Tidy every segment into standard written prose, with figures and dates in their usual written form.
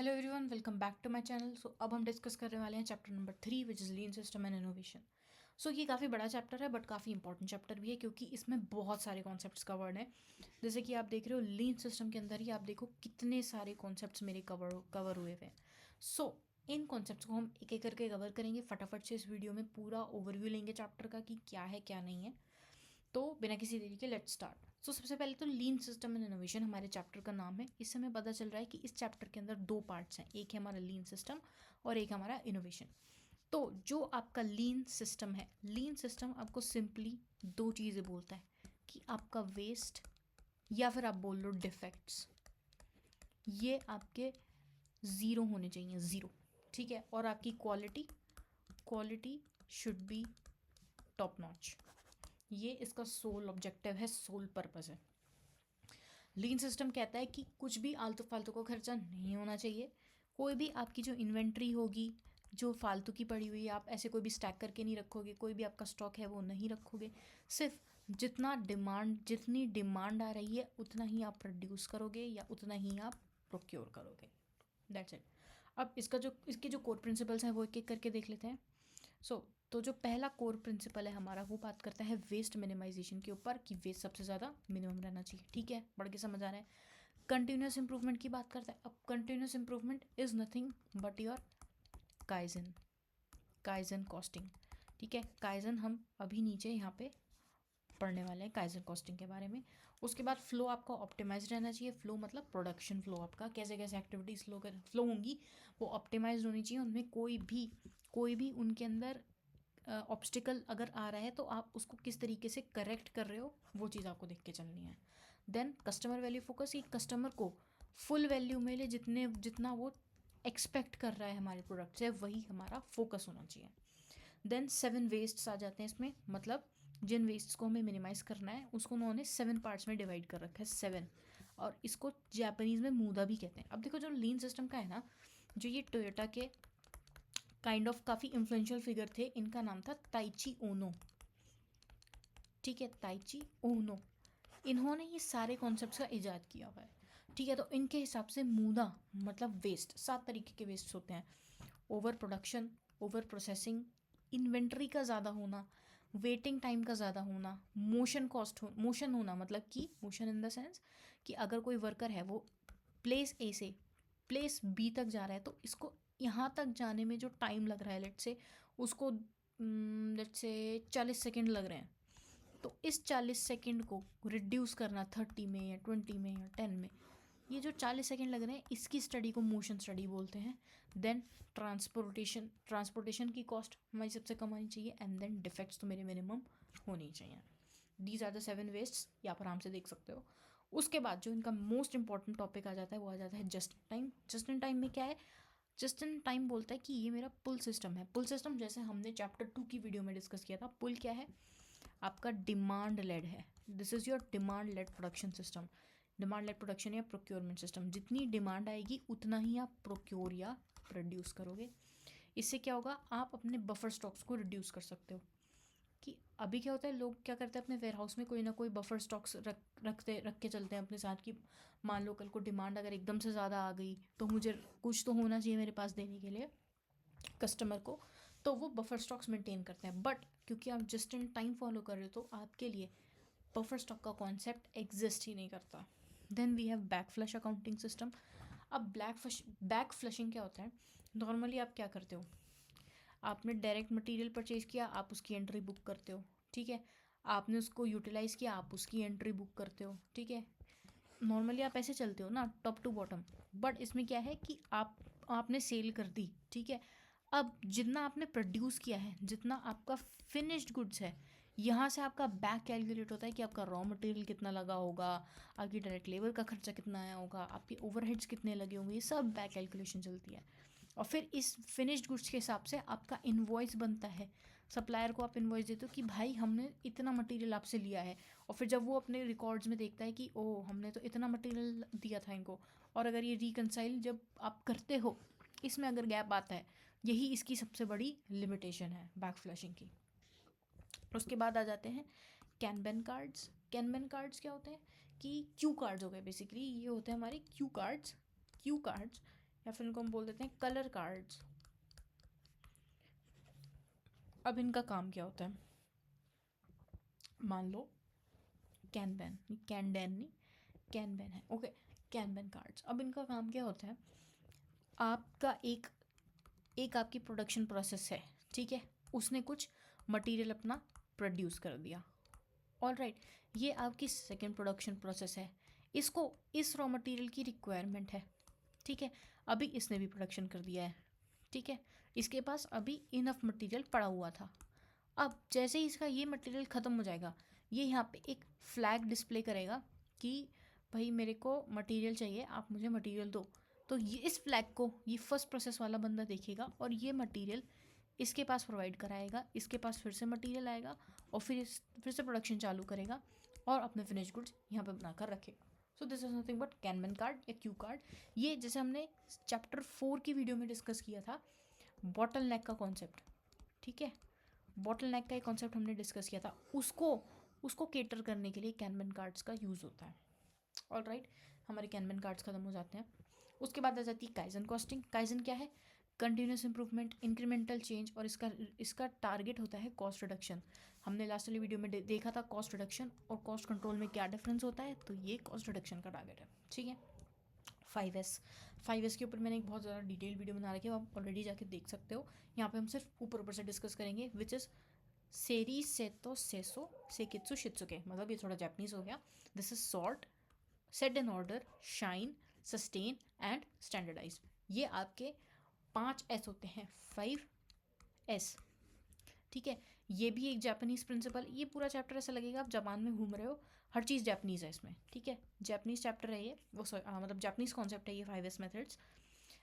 Hello everyone, welcome back to my channel. So अब हम discuss करने वाले हैं chapter number 3 which is lean system and innovation. So ये काफ़ी बड़ा चैप्टर है बट काफ़ी इंपॉर्टेंट चैप्टर भी है क्योंकि इसमें बहुत सारे कॉन्सेप्ट्स कवर्ड हैं। जैसे कि आप देख रहे हो लीन सिस्टम के अंदर ही आप देखो कितने सारे कॉन्सेप्ट्स मेरे कवर हुए हुए हैं। सो इन कॉन्सेप्ट्स को हम एक एक करके कवर करेंगे फटाफट से। इस वीडियो में पूरा ओवरव्यू लेंगे चैप्टर का कि क्या है क्या नहीं है। तो बिना किसी देरी के लेट्स स्टार्ट। सो सबसे पहले तो लीन सिस्टम एंड इनोवेशन हमारे चैप्टर का नाम है। इससे हमें पता चल रहा है कि इस चैप्टर के अंदर दो पार्ट्स हैं, एक है हमारा लीन सिस्टम और एक हमारा इनोवेशन। तो जो आपका लीन सिस्टम है, लीन सिस्टम आपको सिंपली दो चीज़ें बोलता है कि आपका वेस्ट या फिर आप बोल लो डिफेक्ट्स, ये आपके ज़ीरो होने चाहिए, ज़ीरो, ठीक है। और आपकी quality should be top notch. ये इसका सोल ऑब्जेक्टिव है, सोल पर्पस है। लीन सिस्टम कहता है कि कुछ भी आलतू फालतू का खर्चा नहीं होना चाहिए। कोई भी आपकी जो इन्वेंट्री होगी जो फालतू की पड़ी हुई है, आप ऐसे कोई भी स्टैक करके नहीं रखोगे। कोई भी आपका स्टॉक है वो नहीं रखोगे। सिर्फ जितनी डिमांड आ रही है उतना ही आप प्रोड्यूस करोगे या उतना ही आप प्रोक्योर करोगे। That's it. अब इसके जो कोर प्रिंसिपल्स हैं वो एक एक करके देख लेते हैं। तो जो पहला कोर प्रिंसिपल है हमारा वो बात करता है वेस्ट मिनिमाइजेशन के ऊपर कि वेस्ट सबसे ज़्यादा मिनिमम रहना चाहिए, ठीक है, बढ़ के समझ आ रहा है। कंटिन्यूस इंप्रूवमेंट की बात करता है। अब continuous improvement is nothing but your kaizen costing, ठीक है। काइजन हम अभी नीचे यहाँ पे पढ़ने वाले हैं काइजन कॉस्टिंग के बारे में। उसके बाद फ्लो आपका ऑप्टिमाइज रहना चाहिए। फ्लो मतलब प्रोडक्शन फ्लो, आपका कैसे कैसे एक्टिविटीज़ फ्लो होंगी वो ऑप्टिमाइज होनी चाहिए। उनमें कोई भी उनके अंदर ऑब्स्टिकल अगर आ रहा है तो आप उसको किस तरीके से करेक्ट कर रहे हो वो चीज़ आपको देख के चलनी है। देन कस्टमर वैल्यू फोकस, कि कस्टमर को फुल वैल्यू मिले, जितना वो एक्सपेक्ट कर रहा है हमारे प्रोडक्ट से, वही हमारा फोकस होना चाहिए। देन 7 वेस्ट्स आ जाते हैं इसमें, मतलब जिन वेस्ट्स को हमें मिनिमाइज़ करना है उसको उन्होंने 7 पार्ट्स में डिवाइड कर रखा है, 7। और इसको जापानीज़ में मूदा भी कहते हैं। अब देखो जो लीन सिस्टम का है ना, जो ये टोयोटा के काइंड ऑफ काफ़ी इन्फ्लुएंशियल फिगर थे, इनका नाम था ताइची ओनो, ठीक है, ताइची ओनो। इन्होंने ये सारे कॉन्सेप्ट्स का इजाद किया हुआ है, ठीक है। तो इनके हिसाब से मूदा मतलब वेस्ट, 7 तरीके के वेस्ट होते हैं। Over production, over processing, inventory का ज़्यादा होना, वेटिंग टाइम का ज़्यादा होना, मोशन होना, मतलब कि मोशन इन द सेंस कि अगर कोई वर्कर है वो प्लेस ए से प्लेस बी तक जा रहा है तो इसको यहाँ तक जाने में जो टाइम लग रहा है, लेट्स से 40 सेकेंड लग रहे हैं, तो इस 40 सेकेंड को रिड्यूस करना 30 में या 20 में या 10 में, ये जो 40 सेकेंड लग रहे हैं इसकी स्टडी को मोशन स्टडी बोलते हैं। देन ट्रांसपोर्टेशन की कॉस्ट हमारी सबसे कम होनी चाहिए। एंड देन डिफेक्ट्स तो मेरे मिनिमम होनी चाहिए। दीज आर द 7 वेस्ट्स, ये आप आराम से देख सकते हो। उसके बाद जो इनका मोस्ट इंपॉर्टेंट टॉपिक आ जाता है वो आ जाता है just in time. Just in time में क्या है? जस्ट इन टाइम बोलता है कि ये मेरा पुल सिस्टम है। पुल सिस्टम जैसे हमने चैप्टर 2 की वीडियो में डिस्कस किया था, पुल क्या है? आपका डिमांड लेड है। This is your demand led production system. Demand led production या प्रोक्योरमेंट सिस्टम, जितनी डिमांड आएगी उतना ही आप प्रोक्योर या प्रोड्यूस करोगे। इससे क्या होगा? आप अपने बफर स्टॉक्स को रिड्यूस कर सकते हो। कि अभी क्या होता है, लोग क्या करते हैं अपने वेयर हाउस में कोई ना कोई बफर स्टॉक्स रख के चलते हैं अपने साथ, कि मान लो कल को डिमांड अगर एकदम से ज़्यादा आ गई तो मुझे कुछ तो होना चाहिए मेरे पास देने के लिए कस्टमर को, तो वो बफर स्टॉक्स मेंटेन करते हैं। बट क्योंकि आप जस्ट इन टाइम फॉलो कर रहे हो तो आपके लिए बफर स्टॉक का कॉन्सेप्ट एग्जिस्ट ही नहीं करता। Then we have back flush accounting system. अब बैक फ्लशिंग क्या होता है? नॉर्मली आप क्या करते हो, आपने डायरेक्ट मटेरियल परचेज किया, आप उसकी एंट्री बुक करते हो, ठीक है। आपने उसको यूटिलाइज़ किया, आप उसकी एंट्री बुक करते हो, ठीक है। नॉर्मली आप ऐसे चलते हो ना, टॉप टू बॉटम। बट इसमें क्या है कि आपने सेल कर दी, ठीक है। अब जितना आपने प्रोड्यूस किया है, जितना आपका फिनिश्ड गुड्स है, यहाँ से आपका बैक कैलकुलेट होता है कि आपका रॉ मटेरियल कितना लगा होगा, आपकी डायरेक्ट लेबर का खर्चा कितना आया होगा, आपके ओवरहेड्स कितने लगे होंगे, ये सब बैक कैलकुलेशन चलती है। और फिर इस फिनिश्ड गुड्स के हिसाब से आपका इन्वॉइस बनता है। सप्लायर को आप इन्वॉइस देते हो कि भाई हमने इतना मटेरियल आपसे लिया है। और फिर जब वो अपने रिकॉर्ड्स में देखता है कि ओह हमने तो इतना मटेरियल दिया था इनको, और अगर ये रिकनसाइल जब आप करते हो इसमें अगर गैप आता है, यही इसकी सबसे बड़ी लिमिटेशन है बैक फ्लशिंग की। उसके बाद आ जाते हैं कैनबेन कार्ड्स। कैनबेन कार्ड्स क्या होते हैं? कि क्यू कार्ड्स हो गए बेसिकली, ये होते हैं हमारे क्यू कार्ड्स या फिर इनको हम बोल देते हैं कलर कार्ड्स। अब इनका काम क्या होता है, मान लो कैनबैन, कैनडेन नहीं, कैनबैन है, ओके, कैनबैन कार्ड्स। अब इनका काम क्या होता है, आपका एक आपकी प्रोडक्शन प्रोसेस है, ठीक है, उसने कुछ मटेरियल अपना प्रोड्यूस कर दिया, ऑल राइट, ये आपकी सेकेंड प्रोडक्शन प्रोसेस है, इसको इस रॉ मटेरियल की रिक्वायरमेंट है, ठीक है, अभी इसने भी प्रोडक्शन कर दिया है, ठीक है, इसके पास अभी इनफ मटेरियल पड़ा हुआ था। अब जैसे ही इसका ये मटेरियल ख़त्म हो जाएगा, ये यहाँ पे एक फ्लैग डिस्प्ले करेगा कि भाई मेरे को मटेरियल चाहिए, आप मुझे मटेरियल दो। तो ये इस फ्लैग को ये फर्स्ट प्रोसेस वाला बंदा देखेगा और ये मटेरियल इसके पास प्रोवाइड कराएगा, इसके पास फिर से मटेरियल आएगा और फिर से प्रोडक्शन चालू करेगा और अपने फिनिश गुड्स यहाँ पे बनाकर रखेगा। So this is nothing but kanban card या क्यू कार्ड। ये जैसे हमने चैप्टर 4 की वीडियो में डिस्कस किया था बॉटल नेक का कॉन्सेप्ट, ठीक है, बॉटल नेक का एक कॉन्सेप्ट हमने डिस्कस किया था, उसको केटर करने के लिए कैनबैन कार्ड्स का यूज़ होता है। ऑल राइट, हमारे कैनबैन कार्ड्स खत्म हो जाते हैं। उसके बाद आ जाती है काइजन कॉस्टिंग। काइजन क्या है, कंटिन्यूस इंप्रूवमेंट, इंक्रीमेंटल चेंज, और इसका टारगेट होता है कॉस्ट रिडक्शन। हमने लास्ट वाली वीडियो में देखा था कॉस्ट रिडक्शन और कॉस्ट कंट्रोल में क्या डिफरेंस होता है, तो ये कॉस्ट रिडक्शन का टारगेट है, ठीक है। 5S के ऊपर मैंने एक बहुत ज़्यादा डिटेल वीडियो बना रखी है, आप ऑलरेडी जाके देख सकते हो। यहाँ पे हम सिर्फ ऊपर से डिस्कस करेंगे, विच इज़ सेरी सेतो सेसो सेकित्सु शित्सुके, मतलब ये थोड़ा जापानीज हो गया। This is sort, set in order, shine, sustain and standardise. ये आपके 5S होते हैं, 5S, ठीक है। ये भी एक जापानीज प्रिंसिपल, ये पूरा चैप्टर ऐसा लगेगा आप जापान में घूम रहे हो, हर चीज़ जापानीज है इसमें, ठीक है, जापानीज चैप्टर है ये, वो मतलब जापानीज कॉन्सेप्ट है ये 5S मेथड्स।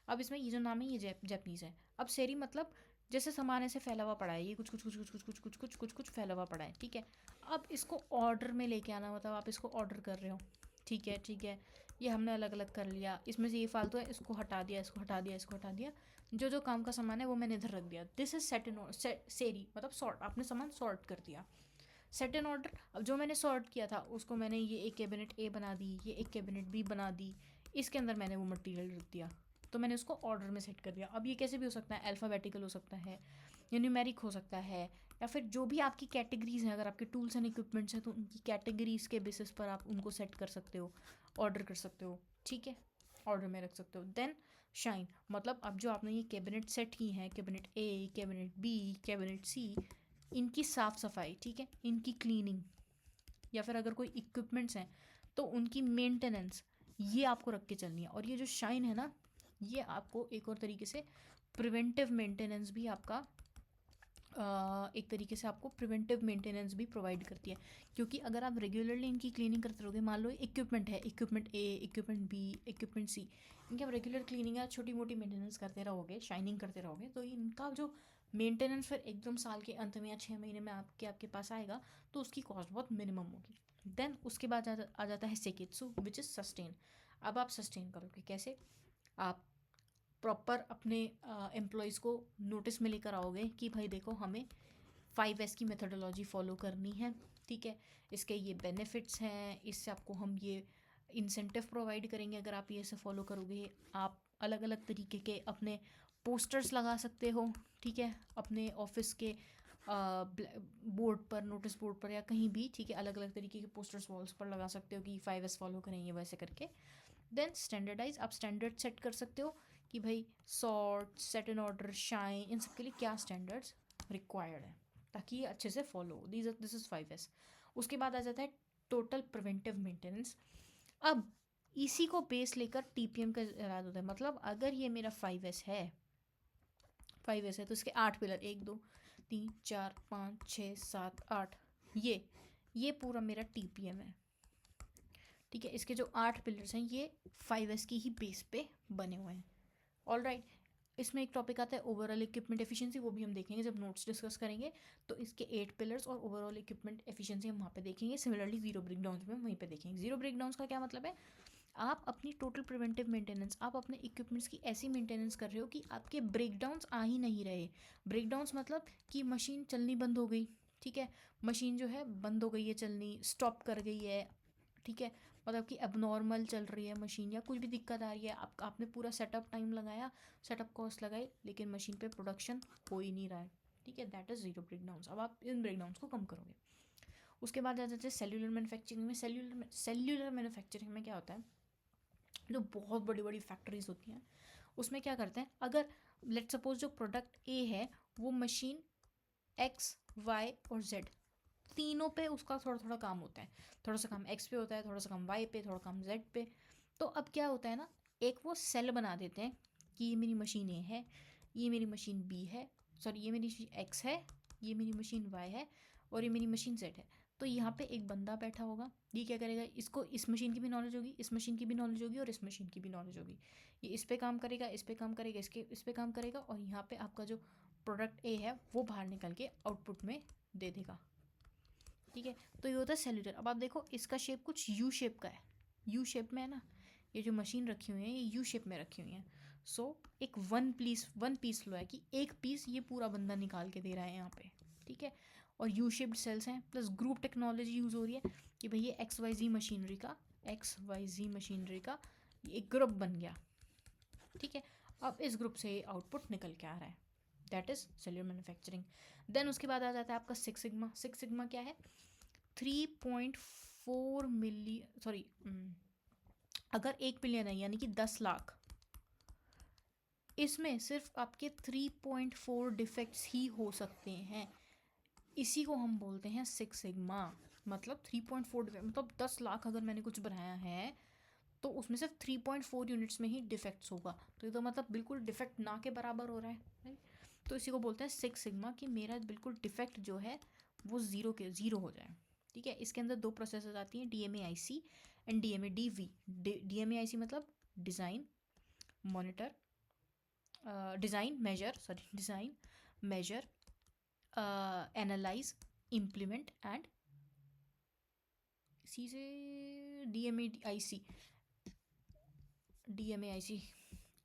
अब इसमें ये जो नाम है ये जापानीज है। अब सेरी मतलब जैसे सामान ऐसे फैला हुआ पड़ा है, ये कुछ कुछ कुछ कुछ कुछ कुछ कुछ कुछ कुछ कुछ फैला हुआ पड़ा है, ठीक है। अब इसको ऑर्डर में लेके आना, मतलब आप इसको ऑर्डर कर रहे हो, ठीक है ठीक है, ये हमने अलग अलग कर लिया, इसमें से ये फालतू है, इसको हटा दिया, इसको हटा दिया, इसको हटा दिया, जो जो काम का सामान है वो मैंने इधर रख दिया। दिस इज सेट इन सेरी, मतलब सॉर्ट, आपने सामान सॉर्ट कर दिया, सेट इन ऑर्डर। अब जो मैंने सॉर्ट किया था उसको मैंने ये एक कैबिनेट ए बना दी, ये एक कैबिनेट बी बना दी, इसके अंदर मैंने वो मटेरियल रख दिया, तो मैंने उसको ऑर्डर में सेट कर दिया। अब ये कैसे भी हो सकता है, अल्फ़ाबेटिकल हो सकता है या न्यूमेरिक हो सकता है, या फिर जो भी आपकी कैटेगरीज हैं, अगर आपके टूल्स एंड इक्विपमेंट्स हैं तो उनकी कैटेगरीज के बेसिस पर आप उनको सेट कर सकते हो, ऑर्डर कर सकते हो, ठीक है, ऑर्डर में रख सकते हो। देन शाइन, मतलब अब जो आपने ये कैबिनेट सेट की हैं, कैबिनेट ए, कैबिनेट बी, कैबिनेट सी, इनकी साफ़ सफाई, ठीक है, इनकी क्लीनिंग, या फिर अगर कोई इक्विपमेंट्स हैं तो उनकी मेंटेनेंस, ये आपको रख के चलनी है। और ये जो शाइन है ना, ये आपको एक और तरीके से प्रिवेंटिव मेंटेनेंस भी आपका एक तरीके से आपको प्रिवेंटिव मेंटेनेंस भी प्रोवाइड करती है, क्योंकि अगर आप रेगुलरली इनकी क्लीनिंग करते रहोगे, मान लो इक्विपमेंट है, इक्विपमेंट ए, इक्विपमेंट बी, इक्विपमेंट सी, इनकी आप रेगुलर क्लीनिंग या छोटी मोटी मेंटेनेंस करते रहोगे, शाइनिंग करते रहोगे, तो इनका जो मेंटेनेंस फिर एकदम साल के अंत में या 6 महीने में आपके पास आएगा, तो उसकी कॉस्ट बहुत मिनिमम होगी। देन उसके बाद आ जाता है सेकित्सु, विच इज़ सस्टेन। अब आप सस्टेन करोगे कैसे, आप प्रॉपर अपने एम्प्लॉयज़ को नोटिस में लेकर आओगे कि भाई देखो हमें 5S की मेथडोलॉजी फॉलो करनी है, ठीक है, इसके ये बेनिफिट्स हैं, इससे आपको हम ये इंसेंटिव प्रोवाइड करेंगे अगर आप ये से फॉलो करोगे। आप अलग अलग तरीके के अपने पोस्टर्स लगा सकते हो, ठीक है, अपने ऑफिस के बोर्ड पर, नोटिस बोर्ड पर या कहीं भी, ठीक है, अलग अलग तरीके के पोस्टर्स वॉल्स पर लगा सकते हो कि 5S फॉलो करेंगे वैसे करके। देन स्टैंडर्डाइज, आप स्टैंडर्ड सेट कर सकते हो कि भाई sort, set in order, shine, इन सब के लिए क्या स्टैंडर्ड्स रिक्वायर्ड है ताकि ये अच्छे से फॉलो हो। This is 5S। उसके बाद आ जाता है टोटल प्रिवेंटिव मेंटेनेंस। अब इसी को बेस लेकर TPM का इरादा होता है, मतलब अगर ये मेरा 5S है तो इसके 8 पिलर, 1 2 3 4 5 6 7 8, ये पूरा मेरा TPM है, ठीक है। इसके जो 8 पिलर्स हैं ये 5S की ही बेस पे बने हुए हैं, ऑल राइट। इसमें एक टॉपिक आता है ओवरऑल इक्विपमेंट एफिशिएंसी, वो भी हम देखेंगे जब नोट्स डिस्कस करेंगे, तो इसके 8 पिलर्स और ओवरऑल इक्विपमेंट एफिशिएंसी हम वहाँ पे देखेंगे। सिमिलरली जीरो ब्रेकडाउन में वहीं पे देखेंगे। जीरो ब्रेकडाउन का क्या मतलब है, आप अपनी टोटल प्रिवेंटिव मेंटेनेंस, आप अपने इक्विपमेंट्स की ऐसी मेंटेनेंस कर रहे हो कि आपके ब्रेकडाउन्स आ ही नहीं रहे। ब्रेकडाउन्स मतलब कि मशीन चलनी बंद हो गई, ठीक है, मशीन जो है बंद हो गई है चलनी, स्टॉप कर गई है, ठीक है, मतलब कि एबनॉर्मल चल रही है मशीन या कुछ भी दिक्कत आ रही है, आपने पूरा सेटअप टाइम लगाया, सेटअप कॉस्ट लगाई, लेकिन मशीन पे प्रोडक्शन हो ही नहीं रहा है, ठीक है, दैट इज़ ज़ीरो ब्रेकडाउन्स। अब आप इन ब्रेकडाउन्स को कम करोगे। उसके बाद आ जाते हैं सेल्यूलर मैन्युफैक्चरिंग में। सेल्यूलर मैन्युफैक्चरिंग में क्या होता है, जो बहुत बड़ी बड़ी फैक्ट्रीज होती हैं उसमें क्या करते हैं, अगर लेट सपोज जो प्रोडक्ट ए है वो मशीन एक्स वाई और जेड तीनों पे उसका थोड़ा थोड़ा काम होता है, थोड़ा सा काम एक्स पे होता है, थोड़ा सा काम वाई पे, थोड़ा काम जेड पे। तो अब क्या होता है ना, एक वो सेल बना देते हैं कि ये मेरी मशीन ए है, ये मेरी मशीन बी है, सॉरी ये मेरी एक्स है, ये मेरी मशीन वाई है और ये मेरी मशीन जेड है। तो यहाँ पे एक बंदा बैठा होगा, ये क्या करेगा, इसको इस मशीन की भी नॉलेज होगी, इस मशीन की भी नॉलेज होगी और इस मशीन की भी नॉलेज होगी। ये इस पे काम करेगा, इस पे काम करेगा, इस पे काम करेगा और यहाँ पे आपका जो प्रोडक्ट ए है वो बाहर निकल के आउटपुट में दे देगा, ठीक है। तो ये होता है सेल्यूलर। अब आप देखो इसका शेप कुछ यू शेप का है, यू शेप में है ना, ये जो मशीन रखी हुई है ये यू शेप में रखी हुई है। सो एक वन पीस लो है कि एक पीस ये पूरा बंदा निकाल के दे रहा है यहाँ पे, ठीक है। और यू शेप्ड सेल्स हैं, प्लस ग्रुप टेक्नोलॉजी यूज़ हो रही है कि भाई ये XYZ मशीनरी का एक ग्रुप बन गया, ठीक है। अब इस ग्रुप से आउटपुट निकल के आ रहा है, that is cellular manufacturing. Then उसके बाद आ जाता है आपका सिक्स सिग्मा। सिक्स सिग्मा क्या है, 3.4 मिलियन, सॉरी अगर 1 बिलियन है यानी कि 10 लाख, इसमें सिर्फ आपके 3.4 डिफेक्ट्स ही हो सकते हैं, इसी को हम बोलते हैं सिक्स सिग्मा। मतलब 3.4 डिफेक्ट, मतलब 10 लाख अगर मैंने कुछ बनाया है तो उसमें सिर्फ 3.4 यूनिट्स में ही डिफेक्ट्स होगा, तो ये तो मतलब बिल्कुल डिफेक्ट ना के बराबर हो रहा है, राइट। तो इसी को बोलते हैं सिक्स सिग्मा, कि मेरा बिल्कुल डिफेक्ट जो है वो ज़ीरो हो जाए, ठीक है। इसके अंदर दो प्रोसेसेस आती हैं, DMAIC एंड DMADV। DMAIC मतलब design monitor, design measure analyse implement and C से DMAIC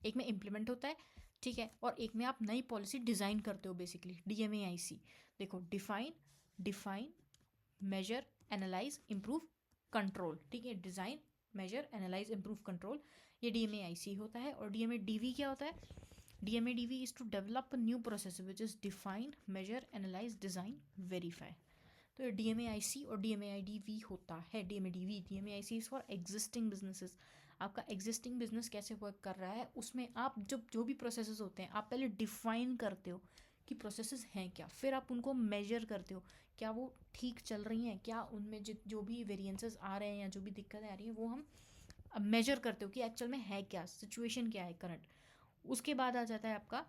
एक में इम्प्लीमेंट होता है, ठीक है, और एक में आप नई पॉलिसी डिज़ाइन करते हो बेसिकली। DMAIC देखो, define measure analyse improve control, ठीक है, design measure analyse improve control, ये DMAIC होता है। और DMADV क्या होता है, DMADV is to develop new process which is define measure analyse design verify. तो ये DMAIC और DMADV होता है। DMAIC is for existing businesses, आपका एग्जिस्टिंग बिजनेस कैसे वर्क कर रहा है उसमें आप जो भी प्रोसेसेस होते हैं आप पहले डिफाइन करते हो कि प्रोसेसेस हैं क्या, फिर आप उनको मेजर करते हो क्या वो ठीक चल रही हैं, क्या उनमें जो भी वेरिएंसेस आ रहे हैं या जो भी दिक्कतें आ रही हैं वो हम मेजर करते हो कि एक्चुअल में है क्या, सिचुएशन क्या है करंट। उसके बाद आ जाता है आपका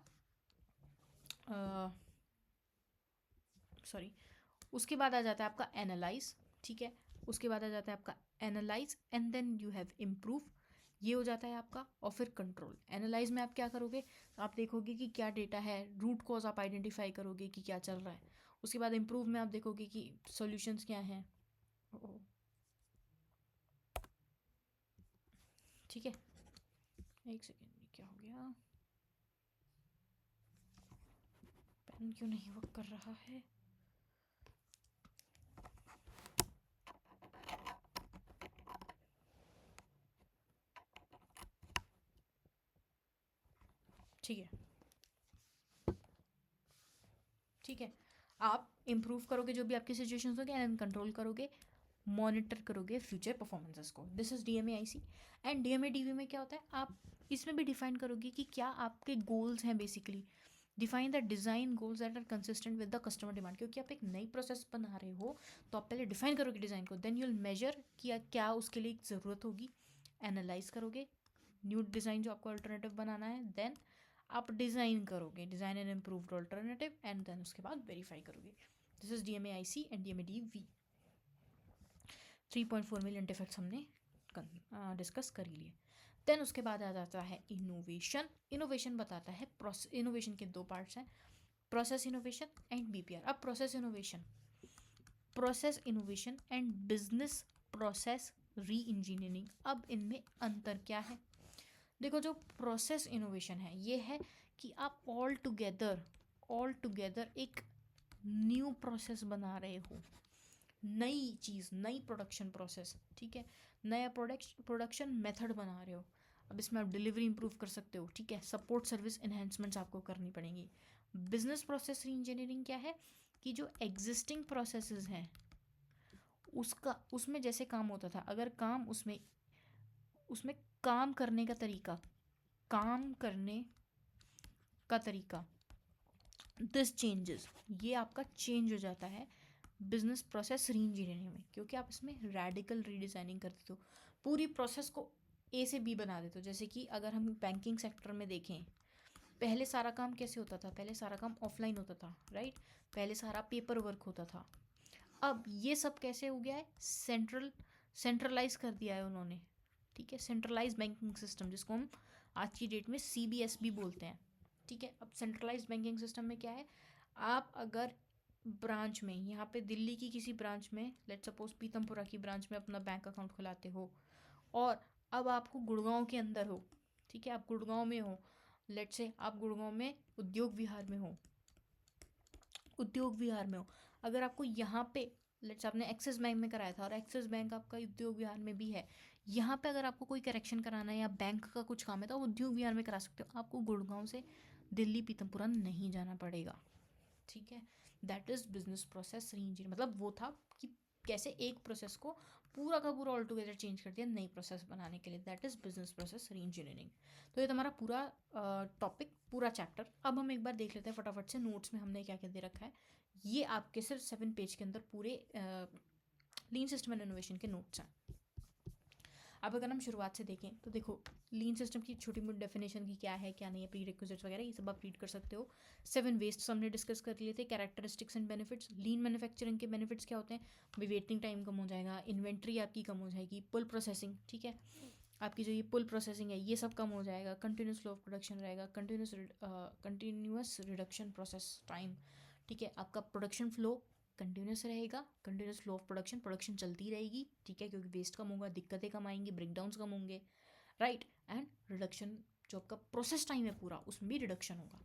उसके बाद आ जाता है आपका एनालाइज, ठीक है। उसके बाद आ जाता है आपका analyse and then you have improve, ये हो जाता है आपका। और फिर कंट्रोल। एनालाइज में आप क्या करोगे, आप देखोगे कि क्या डेटा है, रूट कॉज आप आइडेंटिफाई करोगे कि क्या चल रहा है। उसके बाद इम्प्रूव में आप देखोगे कि सॉल्यूशंस क्या हैं, ठीक है। एक सेकेंड, क्या हो गया, पेन क्यों नहीं वर्क कर रहा है। ठीक है, ठीक है, आप इम्प्रूव करोगे जो भी आपकी सिचुएशंस होगी एंड कंट्रोल करोगे, मॉनिटर करोगे फ्यूचर परफॉर्मेंसेस को। This is DMAIC। And DMADV में क्या होता है, आप इसमें भी डिफाइन करोगे कि क्या आपके गोल्स हैं, basically define the design goals that are consistent with the customer demand. क्योंकि आप एक नई प्रोसेस बना रहे हो तो आप पहले डिफाइन करोगे डिज़ाइन को, देन यू विल मेजर कि क्या उसके लिए ज़रूरत होगी, एनालाइज करोगे न्यू डिज़ाइन जो आपको अल्टरनेटिव बनाना है, देन आप डिज़ाइन करोगे, design and improved alternative, and then उसके बाद वेरीफाई करोगे। This is DMAIC and DMADV। 3.4 million defects हमने डिस्कस कर ही लिए। देन उसके बाद आ जाता है इनोवेशन। इनोवेशन बताता है इनोवेशन के दो पार्ट्स हैं, प्रोसेस इनोवेशन एंड BPR। अब process innovation and business process री इंजीनियरिंग, अब इनमें अंतर क्या है। देखो, जो प्रोसेस इनोवेशन है ये है कि आप ऑल टुगेदर एक न्यू प्रोसेस बना रहे हो, नई चीज़, नई प्रोडक्शन प्रोसेस, ठीक है, नया प्रोडक्शन मेथड बना रहे हो, अब इसमें आप डिलीवरी इंप्रूव कर सकते हो, ठीक है, सपोर्ट सर्विस इन्हेंसमेंट्स आपको करनी पड़ेंगी। बिजनेस प्रोसेस री इंजीनियरिंग क्या है कि जो एग्जिस्टिंग प्रोसेसेस हैं उसका, उसमें जैसे काम होता था, अगर काम उसमें उसमें काम करने का तरीका, काम करने का तरीका, दिस चेंजेस, ये आपका चेंज हो जाता है बिजनेस प्रोसेस री इंजीनियरिंग में, क्योंकि आप इसमें रेडिकल रीडिज़ाइनिंग कर देते हो, पूरी प्रोसेस को ए से बी बना देते हो। जैसे कि अगर हम बैंकिंग सेक्टर में देखें, पहले सारा काम कैसे होता था, पहले सारा काम ऑफलाइन होता था, राइट, पहले सारा पेपर वर्क होता था। अब ये सब कैसे हो गया है, सेंट्रलाइज कर दिया है उन्होंने, ठीक है, सेंट्रलाइज बैंकिंग सिस्टम, जिसको हम आज की डेट में CBSB बोलते हैं, ठीक है। अब सेंट्रलाइज बैंकिंग सिस्टम में क्या है, आप अगर ब्रांच में, यहाँ पे दिल्ली की किसी ब्रांच में, लेट सपोज पीतमपुरा की ब्रांच में अपना बैंक अकाउंट खुलाते हो, और अब आपको गुड़गांव के अंदर हो, ठीक है, आप गुड़गांव में हो, लेट से आप गुड़गांव में उद्योग विहार में हो, अगर आपको यहाँ पे, लेट्स आपने एक्सिस बैंक में कराया था और एक्सिस बैंक आपका उद्योग विहार में भी है, यहाँ पे अगर आपको कोई करेक्शन कराना है या बैंक का कुछ काम है तो आप उद्योग विहार में करा सकते हो, आपको गुड़गांव से दिल्ली पीतमपुरा नहीं जाना पड़ेगा, ठीक है। दैट इज़ बिजनेस प्रोसेस री इंजीनियरिंग, मतलब वो था कि कैसे एक प्रोसेस को पूरा का पूरा ऑल टुगेदर चेंज कर दिया नई प्रोसेस बनाने के लिए, दैट इज़ बिजनेस प्रोसेस री इंजीनियरिंग। तो ये तुम्हारा पूरा टॉपिक, पूरा चैप्टर। अब हम एक बार देख लेते हैं फटाफट से नोट्स में हमने क्या क्या दे रखा है। ये आपके सिर्फ 7 पेज के अंदर पूरे लीन सिस्टम एंड इनोवेशन के नोट्स हैं। अब अगर हम शुरुआत से देखें तो देखो, लीन सिस्टम की छोटी मोटी डेफिनेशन की क्या है क्या नहीं है, प्री रिक्विजिट्स वगैरह ये सब आप रीड कर सकते हो। 7 वेस्ट हमने डिस्कस कर लिए थे, characteristics and benefits. Lean manufacturing के बेनिफिट्स क्या होते हैं, भाई वेटिंग टाइम कम हो जाएगा, इन्वेंट्री आपकी कम हो जाएगी, पुल प्रोसेसिंग, ठीक है, आपकी जो ये पुल प्रोसेसिंग है ये सब कम हो जाएगा, कंटिन्यूस फ्लो ऑफ प्रोडक्शन रहेगा, कंटिन्यूस रिडक्शन प्रोसेस टाइम, ठीक है, आपका प्रोडक्शन फ्लो कंटिन्यूस रहेगा, कंटिन्यूस फ्लो ऑफ प्रोडक्शन चलती रहेगी, ठीक है, क्योंकि वेस्ट कम होगा, दिक्कतें कम आएंगी, ब्रेकडाउन्स कम होंगे, राइट, एंड रिडक्शन, जो आपका प्रोसेस टाइम है पूरा उसमें भी रिडक्शन होगा।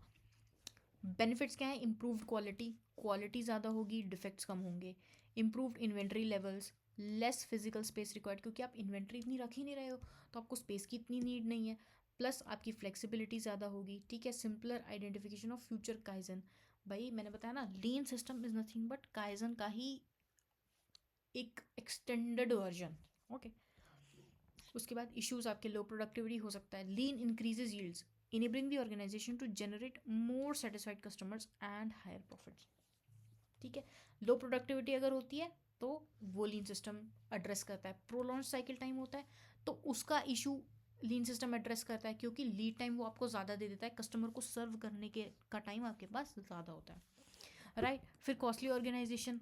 बेनिफिट्स क्या है, इम्प्रूव्ड क्वालिटी ज़्यादा होगी, डिफेक्ट्स कम होंगे, improved inventory levels, less physical space required, क्योंकि आप इन्वेंट्री इतनी रख ही नहीं रहे हो तो आपको स्पेस की इतनी नीड नहीं है, प्लस आपकी फ्लेक्सिबिलिटी ज़्यादा होगी, ठीक है, simpler identification of future kaizen. भाई मैंने बताया ना, lean system is nothing but kaizen का ही एक एक्सटेंडेड वर्जन, ओके। उसके बाद इश्यूज आपके लो प्रोडक्टिविटी हो सकता है, lean increases yields enabling the organisation to generate more satisfied customers and higher profits, ठीक है। लो प्रोडक्टिविटी अगर होती है तो वो लीन सिस्टम एड्रेस करता है। प्रोलॉन्ग साइकिल टाइम होता है तो उसका इशू लीन सिस्टम एड्रेस करता है, क्योंकि लीड टाइम वो आपको ज़्यादा दे देता है, कस्टमर को सर्व करने के का टाइम आपके पास ज़्यादा होता है, राइट। फिर कॉस्टली ऑर्गेनाइजेशन,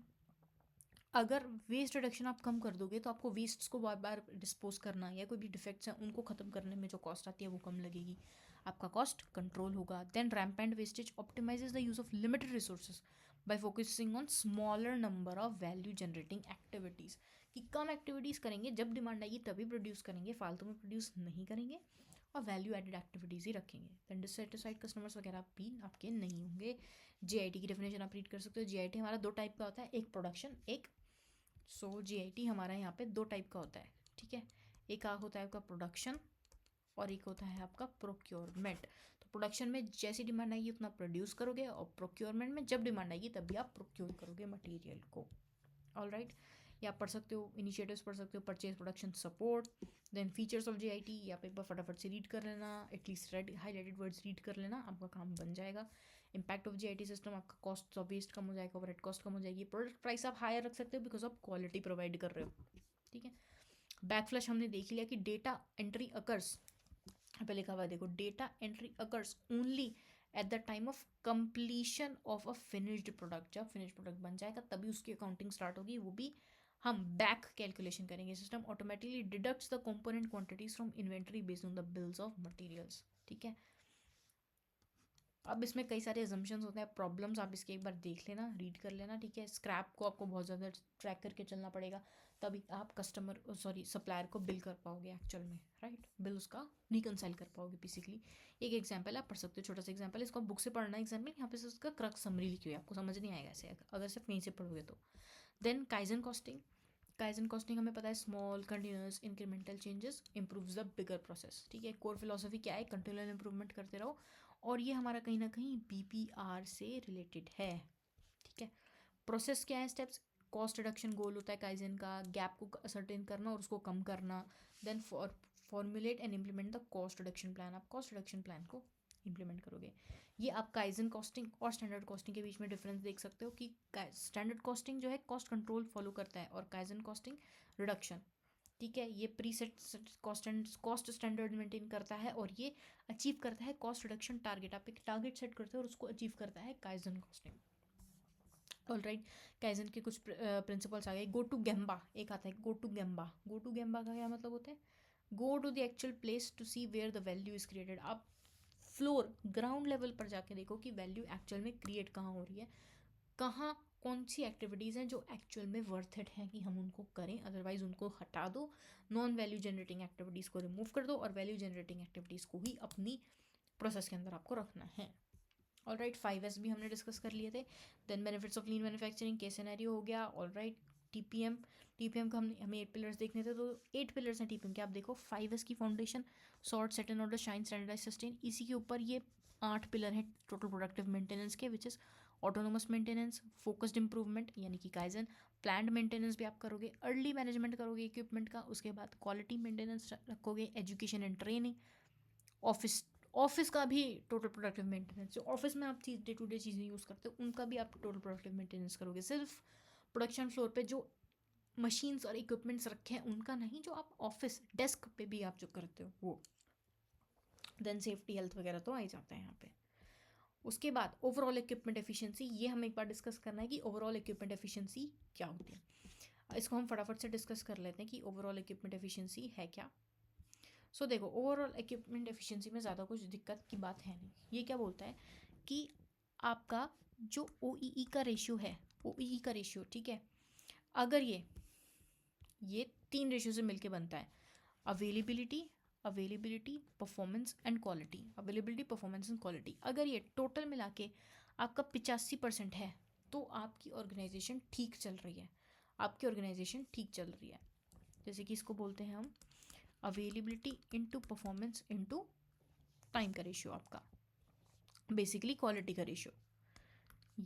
अगर वेस्ट रिडक्शन आप कम कर दोगे तो आपको वेस्ट्स को बार बार डिस्पोज करना या कोई भी डिफेक्ट्स हैं उनको ख़त्म करने में जो कॉस्ट आती है वो कम लगेगी, आपका कॉस्ट कंट्रोल होगा। Then rampant wastage optimises the use of limited resources by focusing on smaller number of value generating activities, कि कम एक्टिविटीज़ करेंगे, जब डिमांड आएगी तभी प्रोड्यूस करेंगे, फालतू में प्रोड्यूस नहीं करेंगे, और वैल्यू एडेड एक्टिविटीज़ ही रखेंगे। दैन डिससेटिस्फाइड कस्टमर्स वगैरह भी आपके नहीं होंगे। GIT की डेफिनेशन आप रीड कर सकते हो। GIT हमारा 2 टाइप का होता है, एक प्रोडक्शन, एक GIT हमारा यहाँ पे 2 टाइप का होता है, ठीक है, एक होता है आपका प्रोडक्शन और एक होता है आपका प्रोक्योरमेंट। तो प्रोडक्शन में जैसी डिमांड आएगी उतना प्रोड्यूस करोगे, और प्रोक्योरमेंट में जब डिमांड आएगी तभी आप प्रोक्योर करोगे मटेरियल को, ऑल राइट। या आप पढ़ सकते हो, इनिशिएटिव्स पढ़ सकते हो, purchase production support, then features of GIT, या आप एक बार फटाफट से रीड कर लेना, एटलीस्ट हाईलाइटेड वर्ड्स रीड कर लेना, आपका काम बन जाएगा। इम्पैक्ट ऑफ GIT सिस्टम, आपका कॉस्ट ऑफ वेस्ट कम हो जाएगा, ओवरहेड कॉस्ट कम हो जाएगी, प्रोडक्ट प्राइस आप हायर रख सकते हो बिकॉज आप क्वालिटी प्रोवाइड कर रहे हो, ठीक है। बैकफ्लैश हमने देख लिया कि डेटा एंट्री अकर्स, पे लिखा हुआ है देखो, data entry occurs only at the time of completion of a finished product, जब फिनिश प्रोडक्ट बन जाएगा तभी उसकी अकाउंटिंग स्टार्ट होगी, वो भी हम बैक कैलकुलेशन करेंगे। System automatically deducts the component quantities from inventory based on the bills of materials, ठीक है। अब इसमें कई सारे अजम्पशंस होते हैं, प्रॉब्लम्स आप इसके एक बार देख लेना, रीड कर लेना, ठीक है। स्क्रैप को आपको बहुत ज़्यादा ट्रैक करके चलना पड़ेगा, तभी आप सप्लायर को बिल कर पाओगे एक्चुअल में, राइट, बिल उसका रिकनसाइल कर पाओगे बेसिकली। एक एग्जांपल आप पढ़ सकते हो, छोटा सा एग्जांपल, इसको बुक से पढ़ना एग्जाम्पल, यहाँ पे से उसका क्रक्स समरी लिखी हुई है, आपको समझ नहीं आएगा ऐसे अगर सिर्फ कहीं से पढ़ोगे तो। Then kaizen costing. Kaizen costing हमें पता है small continuous incremental changes improves the bigger process. ठीक है, कोर फिलोसफी क्या है, कंटिन्यूअल इंप्रूवमेंट करते रहो, और ये हमारा कहीं ना कहीं BPR से रिलेटेड है. ठीक है, प्रोसेस क्या है, स्टेप्स, कॉस्ट रिडक्शन गोल होता है काइजन का, गैप को असर्टेन करना और उसको कम करना. Then formulate and implement the cost reduction plan. आप कॉस्ट रिडक्शन प्लान को इम्प्लीमेंट करोगे. ये आप काइजन कॉस्टिंग और स्टैंडर्ड कॉस्टिंग के बीच में डिफरेंस देख सकते हो कि स्टैंडर्ड कॉस्टिंग जो है कॉस्ट कंट्रोल फॉलो करता है और काइजन कॉस्टिंग रिडक्शन. ठीक है, ये प्रीसेट कॉस्ट स्टैंडर्ड मेंटेन करता है और ये अचीव करता है कॉस्ट रिडक्शन टारगेट. आप एक टारगेट सेट करते हो और उसको अचीव करता है काइजन कॉस्टिंग. ऑलराइट, काइजन के कुछ प्रिंसिपल्स आ गए. गो टू गेम्बा एक आता है, go to gemba. Go to gemba का क्या मतलब होता है, go to the actual place to see where the value is created. आप फ्लोर ग्राउंड लेवल पर जाके देखो कि वैल्यू एक्चुअल में क्रिएट कहाँ हो रही है, कहाँ कौन सी एक्टिविटीज़ हैं जो एक्चुअल में वर्थ इट हैं कि हम उनको करें, अदरवाइज उनको हटा दो, नॉन वैल्यू जनरेटिंग एक्टिविटीज़ को रिमूव कर दो और वैल्यू जनरेटिंग एक्टिविटीज़ को ही अपनी प्रोसेस के अंदर आपको रखना है. ऑलराइट, 5S भी हमने डिस्कस कर लिए थे. Then benefits of lean manufacturing के सिनेरियो हो गया. ऑलराइट, टीपीएम का हमें 8 पिलर्स देखने थे, तो 8 पिलर्स हैं टीपीएम के. आप देखो 5S की foundation, sort, set and order, shine, standardise, sustain. इसी के ऊपर ये 8 पिलर हैं टोटल प्रोडक्टिव मेंटेनेंस के, which is autonomous maintenance, focused improvement यानी कि काइजन, प्लान्ड मेंटेनेंस भी आप करोगे, अर्ली मैनेजमेंट करोगे इक्विपमेंट का, उसके बाद क्वालिटी मेंटेनेंस रखोगे, एजुकेशन एंड ट्रेनिंग, ऑफिस का भी टोटल प्रोडक्टिव मेंटेनेंस. जो ऑफिस में आप चीज़ डे टू डे चीज़ें यूज़ करते हो उनका भी आप टोटल प्रोडक्टिव मेंटेनेंस करोगे. सिर्फ प्रोडक्शन फ्लोर पे जो मशीन्स और इक्विपमेंट्स रखे हैं उनका नहीं, जो आप ऑफिस डेस्क पे भी आप जो करते हो वो. देन सेफ्टी हेल्थ वगैरह तो आ ही जाता है यहाँ पे. उसके बाद ओवरऑल इक्विपमेंट एफिशिएंसी, ये हमें एक बार डिस्कस करना है कि ओवरऑल इक्विपमेंट एफिशिएंसी क्या होती है. इसको हम फटाफट से डिस्कस कर लेते हैं कि ओवरऑल इक्विपमेंट एफिशिएंसी है क्या. सो देखो, ओवरऑल इक्विपमेंट एफिशिएंसी में ज़्यादा कुछ दिक्कत की बात है नहीं. ये क्या बोलता है कि आपका जो OEE का रेशियो है, OEE का रेशियो, ठीक है, अगर ये 3 रेशियो से मिलके बनता है, availability, performance and quality. Availability, performance and quality, अगर ये टोटल मिला के आपका 85% है तो आपकी ऑर्गेनाइजेशन ठीक चल रही है. आपकी ऑर्गेनाइजेशन ठीक चल रही है. जैसे कि इसको बोलते हैं हम availability into performance into time का रेशियो, आपका बेसिकली क्वालिटी का रेशियो.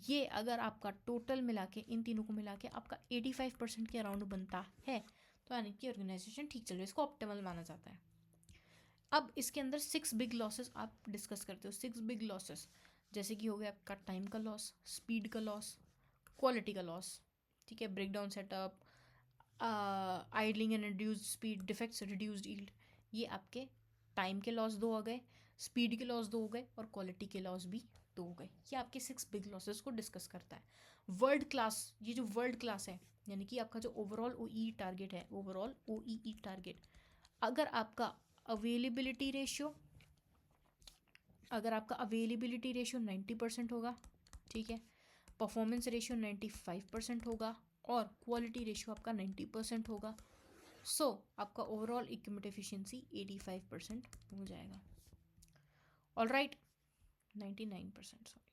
ये अगर आपका टोटल मिला के, इन तीनों को मिला के आपका 85% के अराउंड बनता है तो यानी कि ऑर्गेनाइजेशन ठीक चल रही है. इसको ऑप्टिमल माना जाता है. अब इसके अंदर 6 बिग लॉसेस आप डिस्कस करते हो. 6 बिग लॉसेस जैसे कि हो गया आपका टाइम का लॉस, स्पीड का लॉस, क्वालिटी का लॉस. ठीक है, break down setup, idling and reduced speed, defects, reduced yield. ये आपके टाइम के लॉस 2 हो गए, स्पीड के लॉस 2 हो गए और क्वालिटी के लॉस भी 2 हो गए. ये आपके 6 बिग लॉसेस को डिस्कस करता है. वर्ल्ड क्लास, ये जो वर्ल्ड क्लास है यानी कि आपका जो ओवरऑल OEE टारगेट है, ओवरऑल OEE टारगेट, अगर आपका अवेलेबिलिटी रेशियो 90% होगा, ठीक है, परफॉर्मेंस रेशियो 95% होगा और क्वालिटी रेशियो आपका 90% होगा, सो आपका ओवरऑल इक्विपमेंट एफिशिएंसी 85% हो जाएगा. Alright, 99%, sorry.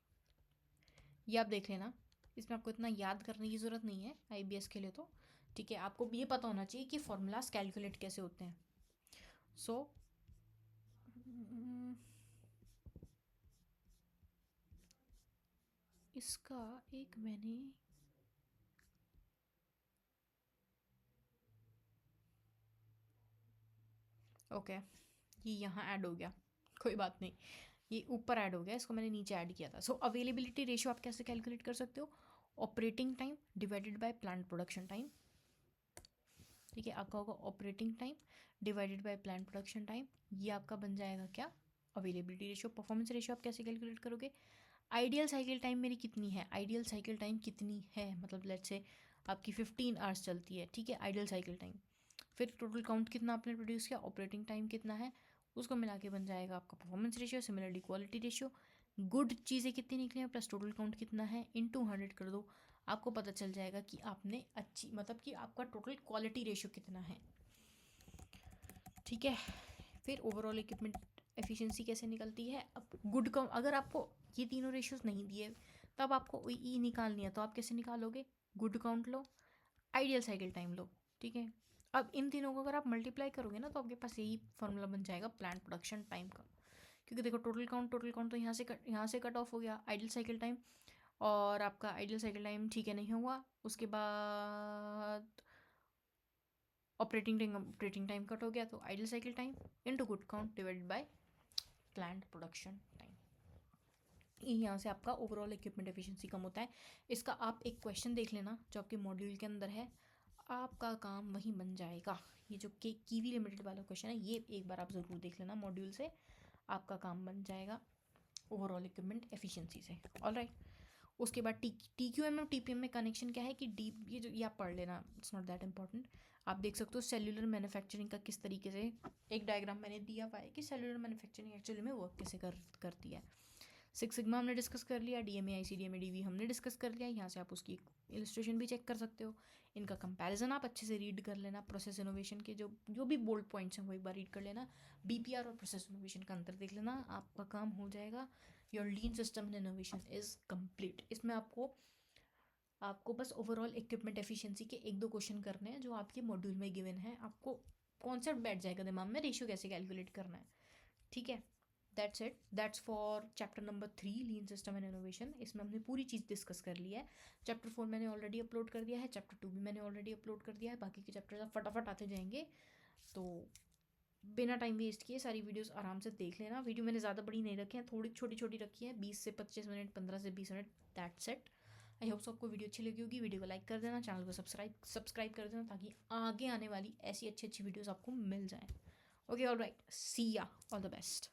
ये आप देख लेना, इसमें आपको इतना याद करने की ज़रूरत नहीं है IBS के लिए तो. ठीक है, आपको ये पता होना चाहिए कि फॉर्मूलाज कैलकुलेट कैसे होते हैं. सो इसका एक मैंने ओके ये यहाँ ऐड हो गया, कोई बात नहीं, ये ऊपर ऐड हो गया, इसको मैंने नीचे ऐड किया था. सो अवेलेबिलिटी रेशियो आप कैसे कैलकुलेट कर सकते हो, operating time divided by plant production time. ठीक है, आपका होगा operating time divided by plant production time. ये आपका बन जाएगा क्या, अवेलेबिलिटी रेशियो. परफॉर्मेंस रेशियो आप कैसे कैलकुलेट करोगे, आइडियल साइकिल टाइम मेरी कितनी है, आइडियल साइकिल टाइम कितनी है, मतलब लेट्स से आपकी 15 आवर्स चलती है, ठीक है, आइडियल साइकिल टाइम. फिर टोटल काउंट कितना आपने प्रोड्यूस किया, ऑपरेटिंग टाइम कितना है, उसको मिला के बन जाएगा आपका performance ratio. Similarly quality ratio, good चीज़ें कितनी निकली हैं प्लस टोटल काउंट कितना है इनटू 100 कर दो, आपको पता चल जाएगा कि आपने अच्छी, मतलब कि आपका टोटल क्वालिटी रेशियो कितना है. ठीक है, फिर ओवरऑल इक्विपमेंट एफिशिएंसी कैसे निकलती है. अब गुड का, अगर आपको ये तीनों रेशियोज नहीं दिए तब आपको OEE निकालनी है तो आप कैसे निकालोगे, गुड काउंट लो, आइडियल साइकिल टाइम लो, ठीक है। अब इन तीनों को अगर आप मल्टीप्लाई करोगे ना तो आपके पास यही फॉर्मूला बन जाएगा प्लांट प्रोडक्शन टाइम का। क्योंकि देखो टोटल काउंट तो यहाँ से कट ऑफ हो गया आइडियल साइकिल टाइम, और आपका आइडियल साइकिल टाइम ठीक है नहीं हुआ, उसके बाद ऑपरेटिंग टाइम कट हो गया, तो ideal cycle time into good count divided by plant production time, यहाँ से आपका ओवरऑल इक्विपमेंट एफिशिएंसी कम होता है। इसका आप एक क्वेश्चन देख लेना जो आपके मॉड्यूल के अंदर है, आपका काम वहीं बन जाएगा। ये जो कीवी लिमिटेड वाला क्वेश्चन है ये एक बार आप ज़रूर देख लेना मॉड्यूल से, आपका काम बन जाएगा ओवरऑल इक्विपमेंट एफिशिएंसी से। ऑलराइट, उसके बाद टी क्यू एम और टी पी एम में कनेक्शन क्या है कि डी ये आप पढ़ लेना, इट्स नॉट दैट इंपॉर्टेंट। आप देख सकते हो सेल्यूलर मैन्युफैक्चरिंग का किस तरीके से एक डायग्राम मैंने दिया हुआ है कि सेल्यूलर मैन्युफैक्चरिंग एक्चुअली में वर्क कैसे करती है। सिक्स सिग्मा हमने डिस्कस कर लिया, डीएमए आईसीडीएमए डीवी हमने डिस्कस कर लिया, यहाँ से आप उसकी इलस्ट्रेशन भी चेक कर सकते हो। इनका कंपैरिजन आप अच्छे से रीड कर लेना, प्रोसेस इनोवेशन के जो भी बोल्ड पॉइंट्स हैं वो एक बार रीड कर लेना, बीपीआर और प्रोसेस इनोवेशन का अंतर देख लेना, आपका काम हो जाएगा। Your lean system and innovation is complete. इसमें आपको बस ओवरऑल इक्विपमेंट एफिशिएंसी के एक दो क्वेश्चन करने हैं जो आपके मॉड्यूल में गिवन है, आपको कॉन्सेप्ट बैठ जाएगा दिमाग में, रेशियो कैसे कैलकुलेट करना है, ठीक है। That's it, that's for chapter number 3 lean system and innovation. इसमें हमने पूरी चीज़ डिस्कस कर ली है। चैप्टर 4 मैंने ऑलरेडी अपलोड कर दिया है, चैप्टर 2 भी मैंने ऑलरेडी अपलोड कर दिया है, बाकी के चैप्टर्स आप फटाफट आते जाएंगे। तो बिना टाइम वेस्ट किए सारी वीडियोस आराम से देख लेना। वीडियो मैंने ज़्यादा बड़ी नहीं रखी है, थोड़ी छोटी छोटी रखी है, 20 से 25 मिनट, 15 से 20 minute, that's it. I hope आपको वीडियो अच्छी लगी होगी। वीडियो को लाइक कर देना, चैनल को सब्सक्राइब कर देना ताकि आगे आने वाली ऐसी अच्छी अच्छी वीडियोस आपको मिल जाएं। ओके, ऑल राइट, सी या, ऑल द बेस्ट।